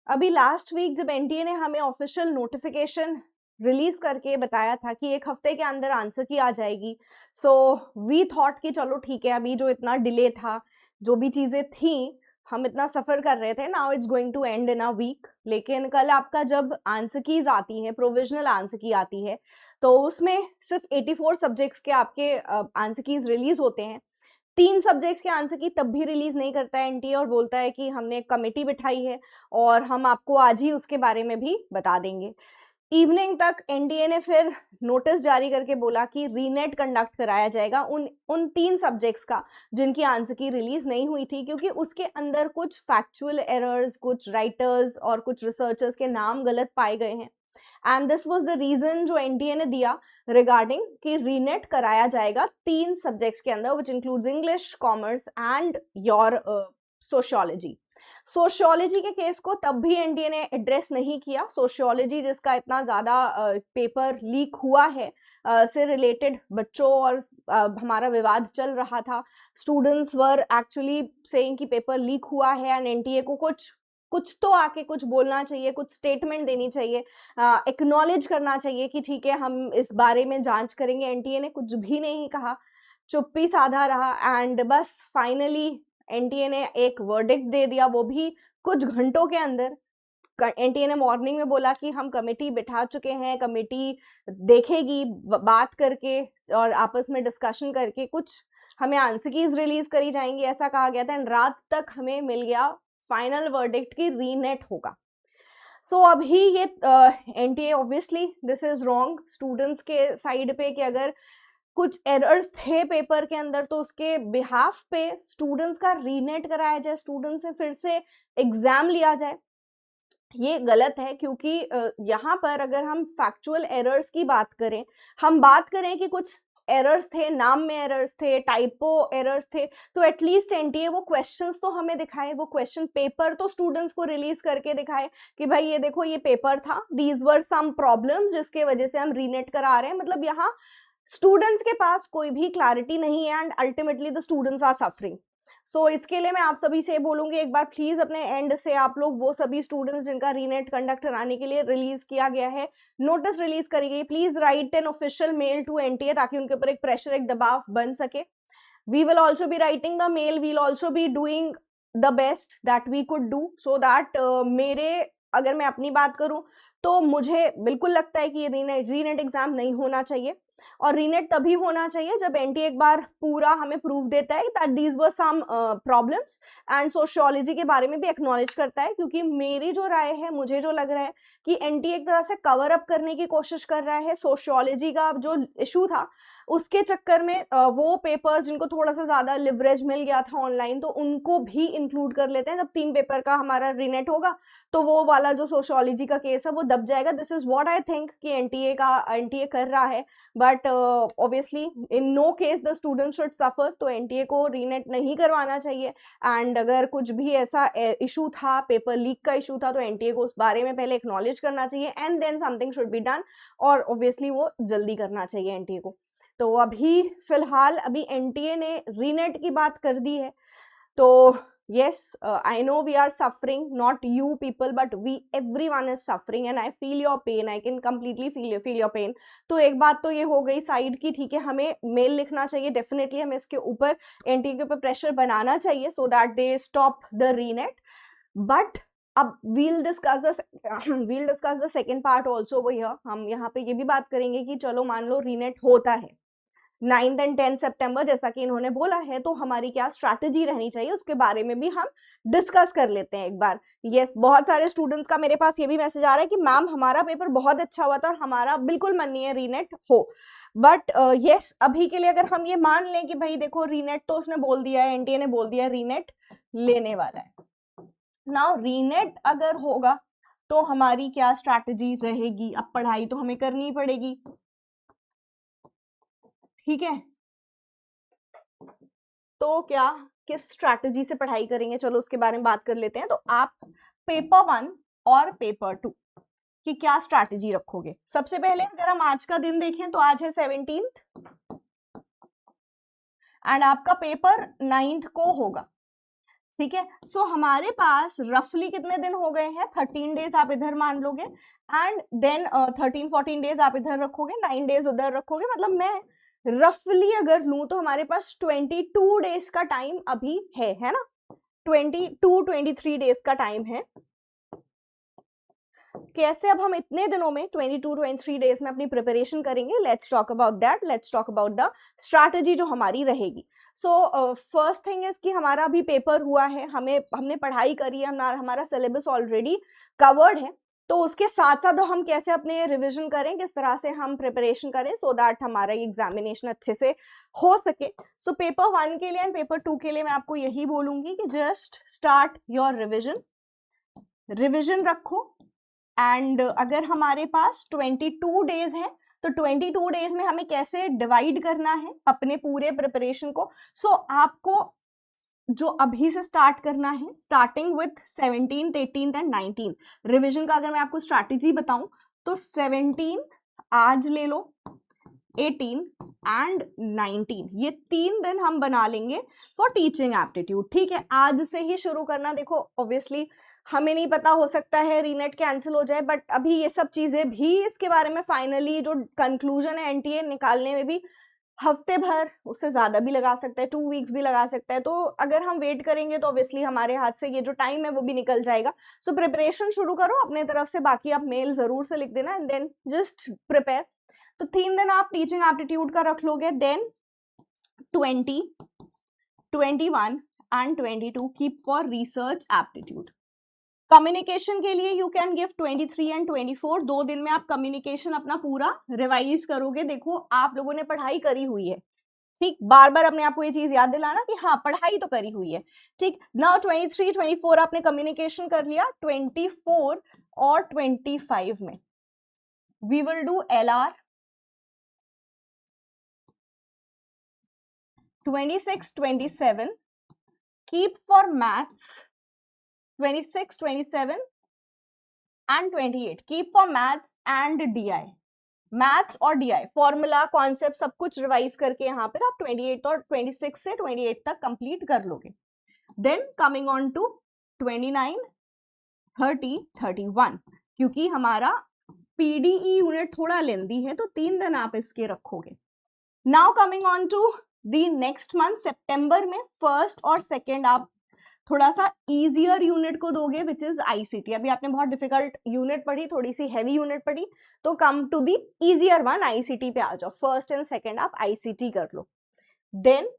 अभी last week जब NTA ने हमें ऑफिशियल नोटिफिकेशन रिलीज करके बताया था कि 1 हफ्ते के अंदर आंसर की आ जाएगी, सो वी थॉट कि चलो ठीक है, अभी जो इतना डिले था, जो भी चीजें थी, हम इतना सफर कर रहे थे, now it's going to end in a week. लेकिन कल आपका जब आंसर कीज आती हैं, प्रोविजनल आंसर की आती है, तो उसमें सिर्फ 84 सब्जेक्ट्स के आपके आंसर कीज रिलीज होते हैं। 3 सब्जेक्ट्स के आंसर की तब भी रिलीज नहीं करता है एनटीए, और बोलता है कि हमने एक कमेटी बिठाई है और हम आपको आज ही उसके बारे में भी बता देंगे। इवनिंग तक एनटीए ने फिर नोटिस जारी करके बोला कि रीनेट कंडक्ट कराया जाएगा उन 3 सब्जेक्ट्स का जिनकी आंसर की रिलीज नहीं हुई थी, क्योंकि उसके अंदर कुछ फैक्चुअल एरर्स, कुछ राइटर्स और कुछ रिसर्चर्स के नाम गलत पाए गए हैं। And this was the reason जो एनटीए ने दिया रिगार्डिंग कि रीनेट कराया जाएगा 3 सब्जेक्ट्स के अंदर, which includes English, commerce and your sociology. Sociology के केस को तब भी एनटीए ने एड्रेस नहीं किया। सोशियोलॉजी जिसका इतना ज्यादा पेपर लीक हुआ है से रिलेटेड बच्चों और हमारा विवाद चल रहा था। स्टूडेंट्स वर एक्चुअली सेइंग कि पेपर लीक हुआ है एंड एनटीए को कुछ तो आके कुछ बोलना चाहिए, कुछ स्टेटमेंट देनी चाहिए, एक्नॉलेज करना चाहिए कि ठीक है, हम इस बारे में जांच करेंगे। एनटीए ने कुछ भी नहीं कहा, चुप्पी साधा रहा एंड बस फाइनली एनटीए ने एक वर्डिक्ट दे दिया, वो भी कुछ घंटों के अंदर। एनटीए ने मॉर्निंग में बोला कि हम कमेटी बिठा चुके हैं, कमेटी देखेगी, बात करके और आपस में डिस्कशन करके कुछ हमें आंसर कीज रिलीज करी जाएंगी, ऐसा कहा गया था। एंड रात तक हमें मिल गया फाइनल वर्डिक्ट की रीनेट होगा। सो अभी ये NTA obviously this is wrong students के साइड पे, कि अगर कुछ एरर्स थे पेपर के अंदर तो उसके बिहाफ पे स्टूडेंट्स का रीनेट कराया जाए, स्टूडेंट से फिर से एग्जाम लिया जाए, ये गलत है। क्योंकि यहाँ पर अगर हम फैक्चुअल एरर्स की बात करें, हम बात करें कि कुछ एरर्स थे, नाम में एरर्स थे, टाइपो एरर्स थे, तो एटलीस्ट एनटीए वो क्वेश्चंस तो हमें दिखाए, वो क्वेश्चन पेपर तो स्टूडेंट्स को रिलीज करके दिखाए कि भाई ये देखो ये पेपर था, दीज वर सम प्रॉब्लम्स जिसके वजह से हम रीनेट करा रहे हैं। मतलब यहाँ स्टूडेंट्स के पास कोई भी क्लैरिटी नहीं है and ultimately the students are suffering. So इसके लिए मैं आप सभी से बोलूंगी, एक बार प्लीज अपने एंड से आप लोग वो सभी स्टूडेंट्स जिनका रीनेट कंडक्ट कराने के लिए रिलीज किया गया है, नोटिस रिलीज करी गई, please write an official mail to NTA ताकि उनके ऊपर एक प्रेशर, एक दबाव बन सके। We will also be writing the mail, we will also be doing the best that we could do, so that मेरे अगर मैं अपनी बात करूं तो मुझे बिल्कुल लगता है कि ये रीनेट एग्जाम नहीं होना चाहिए। और रीनेट तभी होना चाहिए जब एनटीए एक बार पूरा हमें प्रूफ देता है that these were some problems, and sociology के बारे में भी एक्नॉलेज करता है। क्योंकि मेरी जो राय है, मुझे जो लग रहा है कि एनटीए एक तरह से कवर अप करने की कोशिश कर रहा है। सोशियोलॉजी का जो इशू था उसके चक्कर में वो पेपर्स जिनको थोड़ा सा ज्यादा लिवरेज मिल गया था ऑनलाइन, तो उनको भी इंक्लूड कर लेते हैं। जब 3 पेपर का हमारा रीनेट होगा तो वो वाला जो सोशियोलॉजी का केस है वो दब जाएगा। This is what I think कि एनटीए कर रहा है। But obviously in no case the student should suffer, तो एनटीए को रीनेट नहीं करवाना चाहिए। एंड अगर कुछ भी ऐसा इशू था, पेपर लीक का इशू था, तो एनटीए को उस बारे में पहले एक्नॉलेज करना चाहिए and then something should be done, और ऑब्वियसली वो जल्दी करना चाहिए एनटीए को। तो अभी फिलहाल अभी एनटीए ने रीनेट की बात कर दी है, तो yes, I know we are suffering, not you people but everyone is suffering and I feel your pain, I can completely feel your pain। तो एक बात तो ये हो गई साइड की, ठीक है, हमें मेल लिखना चाहिए, डेफिनेटली हमें इसके ऊपर एनटीए के ऊपर प्रेशर बनाना चाहिए so that they stop the renet। but अब we'll discuss the second part also over here। हम यहाँ पे ये भी बात करेंगे कि चलो मान लो रीनेट होता है 9th एंड 10th सितंबर जैसा कि इन्होंने बोला है, तो हमारी क्या स्ट्रैटेजी रहनी चाहिए उसके बारे में भी हम डिस्कस कर लेते हैं एक बार। यस, बहुत सारे स्टूडेंट्स का मेरे पास ये भी मैसेज आ रहा है कि मैम हमारा पेपर बहुत अच्छा हुआ था और हमारा बिल्कुल मन नहीं है रीनेट हो। बट यस, अभी के लिए अगर हम ये मान लें कि भाई देखो रीनेट तो उसने बोल दिया है, एनटीए ने बोल दिया रीनेट लेने वाला है, नाउ रीनेट अगर होगा तो हमारी क्या स्ट्रैटेजी रहेगी। अब पढ़ाई तो हमें करनी पड़ेगी, ठीक है, तो क्या किस स्ट्रैटेजी से पढ़ाई करेंगे, चलो उसके बारे में बात कर लेते हैं। तो आप पेपर 1 और पेपर 2 की क्या स्ट्रैटेजी रखोगे। सबसे पहले अगर हम आज का दिन देखें तो आज है 17th एंड आपका पेपर 9th को होगा। ठीक है। सो हमारे पास रफली कितने दिन हो गए हैं, 13 डेज आप इधर मान लोगे, एंड देन 13-14 डेज आप इधर रखोगे, 9 डेज उधर रखोगे, मतलब मैं रफली अगर लूं तो हमारे पास 22 डेज का टाइम अभी है ना, 22-23 डेज का टाइम है। कैसे अब हम इतने दिनों में 22-23 डेज में अपनी प्रिपरेशन करेंगे, let's talk about that, let's talk about the strategy जो हमारी रहेगी। सो फर्स्ट थिंग इज कि हमारा अभी पेपर हुआ है, हमने पढ़ाई करी है, हमारा सिलेबस ऑलरेडी कवर्ड है, तो उसके साथ साथ हम कैसे अपने रिविजन करें, किस तरह से हम प्रिपरेशन करें सो दैट हमारा एग्जामिनेशन अच्छे से हो सके। सो पेपर 1 के लिए एंड पेपर 2 के लिए मैं आपको यही बोलूंगी कि जस्ट स्टार्ट योर रिविजन रखो। एंड अगर हमारे पास 22 डेज है तो 22 डेज में हमें कैसे डिवाइड करना है अपने पूरे प्रिपरेशन को। सो आपको जो अभी से स्टार्ट करना है, starting with 17th, 18th and 19th revision का अगर मैं आपको स्ट्रैटेजी बताऊं तो 17 आज ले लो, 18 एंड 19 ये 3 दिन हम बना लेंगे फॉर टीचिंग एप्टीट्यूड। ठीक है, आज से ही शुरू करना। देखो ऑब्वियसली हमें नहीं पता, हो सकता है रीनेट कैंसिल हो जाए, बट अभी ये सब चीजें भी, इसके बारे में फाइनली जो कंक्लूजन है एनटीए निकालने में भी हफ्ते भर, उससे ज्यादा भी लगा सकता है, 2 वीक्स भी लगा सकता है। तो अगर हम वेट करेंगे तो ऑब्वियसली हमारे हाथ से ये जो टाइम है वो भी निकल जाएगा। सो प्रिपरेशन शुरू करो अपने तरफ से, बाकी आप मेल जरूर से लिख देना एंड देन जस्ट प्रिपेयर। तो 3 दिन आप टीचिंग एप्टीट्यूड का रख लोगे, then 20, 21 and 22 keep for research aptitude. Communication के लिए यू कैन गिव 23 एंड 24, 2 दिन में आप कम्युनिकेशन अपना पूरा रिवाइज करोगे। देखो आप लोगों ने पढ़ाई करी हुई है, ठीक, बार बार अपने आपको ये चीज याद दिलाना कि हाँ पढ़ाई तो करी हुई है, ठीक। नाउ 23, 24 आपने कम्युनिकेशन कर लिया, 24 और 25 में we will do LR, 26, 27 keep for maths, 26, 27 and 28 keep for maths and DI, maths और DI फॉर्मूला कॉन्सेप्ट सब कुछ रिवाइज करके यहाँ पर आप 28 और 26 से 28 तक कंप्लीट कर लोगे। देन कमिंग ऑन टू 29, 30, 31, क्योंकि हमारा PDE यूनिट थोड़ा लेंदी है तो 3 दिन आप इसके रखोगे। Now coming on to the next month, सितंबर में 1st और 2nd आप थोड़ा सा इजियर यूनिट को दोगे, विच इज ICT। अभी आपने बहुत डिफिकल्ट यूनिट पढ़ी, थोड़ी सी हैवी यूनिट पढ़ी, तो come to the easier one, ICT पे आ जाओ। 1st एंड 2nd आप ICT कर लो। देन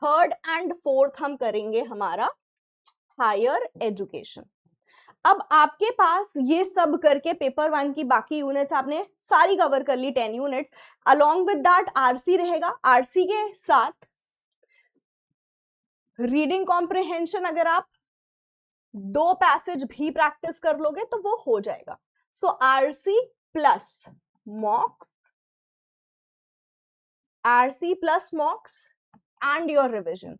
3rd एंड 4th हम करेंगे हमारा हायर एजुकेशन। अब आपके पास ये सब करके पेपर 1 की बाकी यूनिट्स आपने सारी कवर कर ली, 10 units. Along with that RC रहेगा, RC के साथ रीडिंग कॉम्प्रिहेंशन अगर आप 2 पैसेज भी प्रैक्टिस कर लोगे तो वो हो जाएगा। सो RC plus मॉक्स and your revision,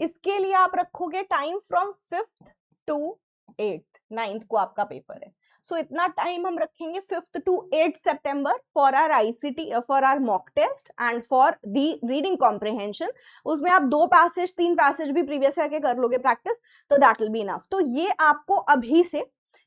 इसके लिए आप रखोगे time from 5th to 8th, 9th को आपका पेपर है। सो इतना टाइम हम रखेंगे 5th to 8th September for our ICT, for our mock test and for the reading comprehension. उसमें आप 2 पैसेज 3 पैसेज भी प्रीवियस ईयर के कर लोगे प्रैक्टिस, तो दैट विल बी इनफ। तो ये आपको अभी से,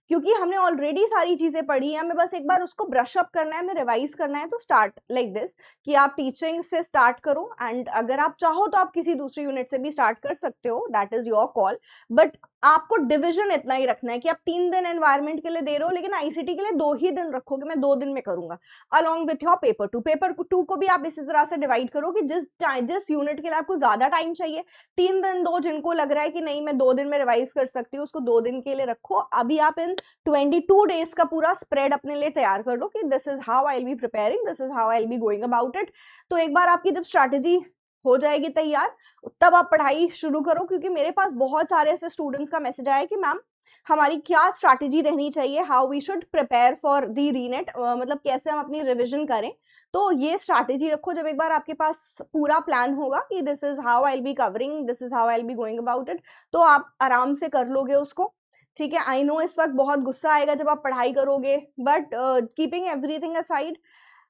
क्योंकि हमने ऑलरेडी सारी चीजें पढ़ी है, हमें बस एक बार उसको ब्रश अप करना है, हमें रिवाइज करना है। तो स्टार्ट लाइक दिस कि आप टीचिंग से स्टार्ट करो, एंड अगर आप चाहो तो आप किसी दूसरी यूनिट से भी स्टार्ट कर सकते हो, that is your call. But आपको डिवीजन इतना ही रखना है कि आप 3 दिन एनवायरमेंट के लिए दे रहे हो, लेकिन ICT के लिए 2 ही दिन रखोगे, मैं 2 दिन में करूंगा along with your paper 2। Paper 2 को भी आप इसी तरह से डिवाइड करो कि जिस यूनिट के लिए आपको ज्यादा टाइम चाहिए, 3 दिन दो, जिनको लग रहा है कि नहीं मैं 2 दिन में रिवाइज कर सकती हूँ, उसको 2 दिन के लिए रखो। अभी आप इन 22 डेज का पूरा स्प्रेड अपने लिए तैयार कर लो कि this is how I will be preparing, this is how I will be going about it. तो एक बार आपकी जब स्ट्रैटेजी हो जाएगी तैयार, तब आप पढ़ाई शुरू करो। क्योंकि मेरे पास बहुत सारे ऐसे स्टूडेंट्स का मैसेज आया कि मैम हमारी क्या स्ट्रैटेजी रहनी चाहिए, how we should prepare for the reNEET, मतलब कैसे हम अपनी रिवीजन करें। तो ये स्ट्रैटेजी रखो, जब एक बार आपके पास पूरा प्लान होगा कि this is how I will be covering, this is how I will be going about it, तो आप आराम से कर लोगे उसको। ठीक है, आई नो इस वक्त बहुत गुस्सा आएगा जब आप पढ़ाई करोगे, बट कीपिंग एवरीथिंग असाइड,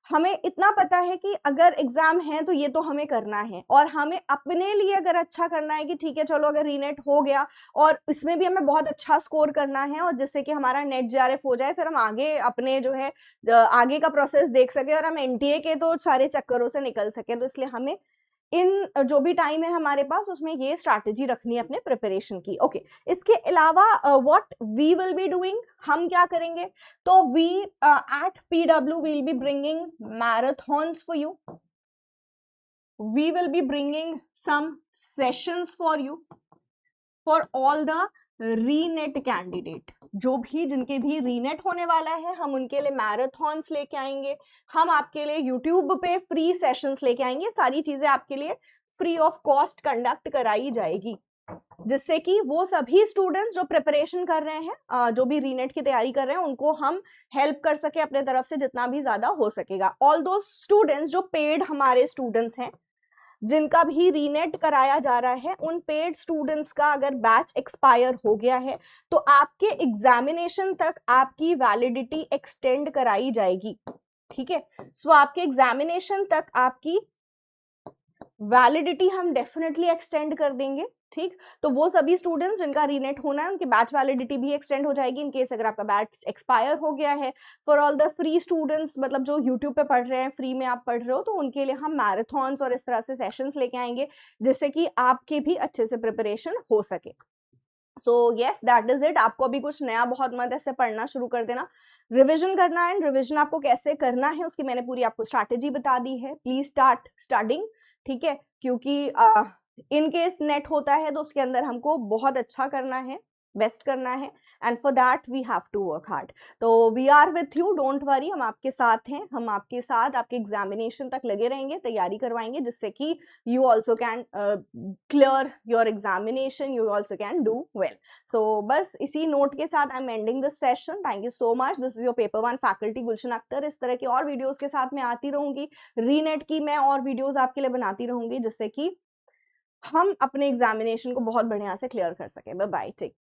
हमें इतना पता है कि अगर एग्जाम है तो ये तो हमें करना है, और हमें अपने लिए अगर अच्छा करना है कि ठीक है चलो अगर रीनेट हो गया और इसमें भी हमें बहुत अच्छा स्कोर करना है और जिससे कि हमारा नेट जेआरएफ हो जाए, फिर हम आगे अपने जो है आगे का प्रोसेस देख सके और हम एनटीए के तो सारे चक्करों से निकल सके। तो इसलिए हमें इन जो भी टाइम है हमारे पास उसमें ये स्ट्रैटेजी रखनी है अपने प्रिपरेशन की। ओके, इसके अलावा what we will be doing, हम क्या करेंगे, तो we at PW will be bringing marathons for you, we will be bringing some sessions for you for all the reNEET candidate. जो भी जिनके भी रीनेट होने वाला है हम उनके लिए मैराथन्स लेके आएंगे, हम आपके लिए यूट्यूब पे फ्री सेशंस लेके आएंगे, सारी चीजें आपके लिए फ्री ऑफ कॉस्ट कंडक्ट कराई जाएगी, जिससे कि वो सभी स्टूडेंट्स जो प्रिपरेशन कर रहे हैं, जो भी रीनेट की तैयारी कर रहे हैं, उनको हम हेल्प कर सके अपने तरफ से जितना भी ज्यादा हो सकेगा। ऑल दो स्टूडेंट्स जो पेड हमारे स्टूडेंट्स हैं, जिनका भी रीनेट कराया जा रहा है, उन पेड स्टूडेंट्स का अगर बैच एक्सपायर हो गया है तो आपके एग्जामिनेशन तक आपकी वैलिडिटी एक्सटेंड कराई जाएगी। ठीक है, सो आपके एग्जामिनेशन तक आपकी वैलिडिटी हम डेफिनेटली एक्सटेंड कर देंगे। ठीक, तो वो सभी स्टूडेंट्स जिनका रीनेट होना है उनकी बैच वैलिडिटी भी एक्सटेंड हो जाएगी इन केस अगर आपका बैच एक्सपायर हो गया है। For all the free students, मतलब जो यूट्यूब पे पढ़ रहे हैं, फ्री में आप पढ़ रहे हो, तो उनके लिए हम मैराथन्स और इस तरह से सेशंस लेके आएंगे जिससे कि आपके भी अच्छे से प्रिपरेशन हो सके। So yes, that is it. आपको अभी कुछ नया बहुत मत ऐसे पढ़ना शुरू कर देना, रिविजन करना है। रिविजन आपको कैसे करना है उसकी मैंने पूरी आपको स्ट्रैटेजी बता दी है। प्लीज स्टार्ट स्टडिंग, ठीक है, क्योंकि इन केस नेट होता है तो उसके अंदर हमको बहुत अच्छा करना है, बेस्ट करना है, and for that we have to work hard. तो we are with you, don't worry, हम आपके साथ हैं, हम आपके साथ आपके एग्जामिनेशन तक लगे रहेंगे, तैयारी करवाएंगे जिससे कि you also can clear your examination, you also can do well. So बस इसी नोट के साथ I am ending this session. Thank you so much. This is your paper one faculty Gulshan Akhtar. इस तरह की और वीडियोज के साथ मैं आती रहूंगी, रीनेट की मैं और वीडियोज आपके लिए बनाती रहूंगी जिससे कि हम अपने एग्जामिनेशन को बहुत बढ़िया से क्लियर कर सके। Bye bye, take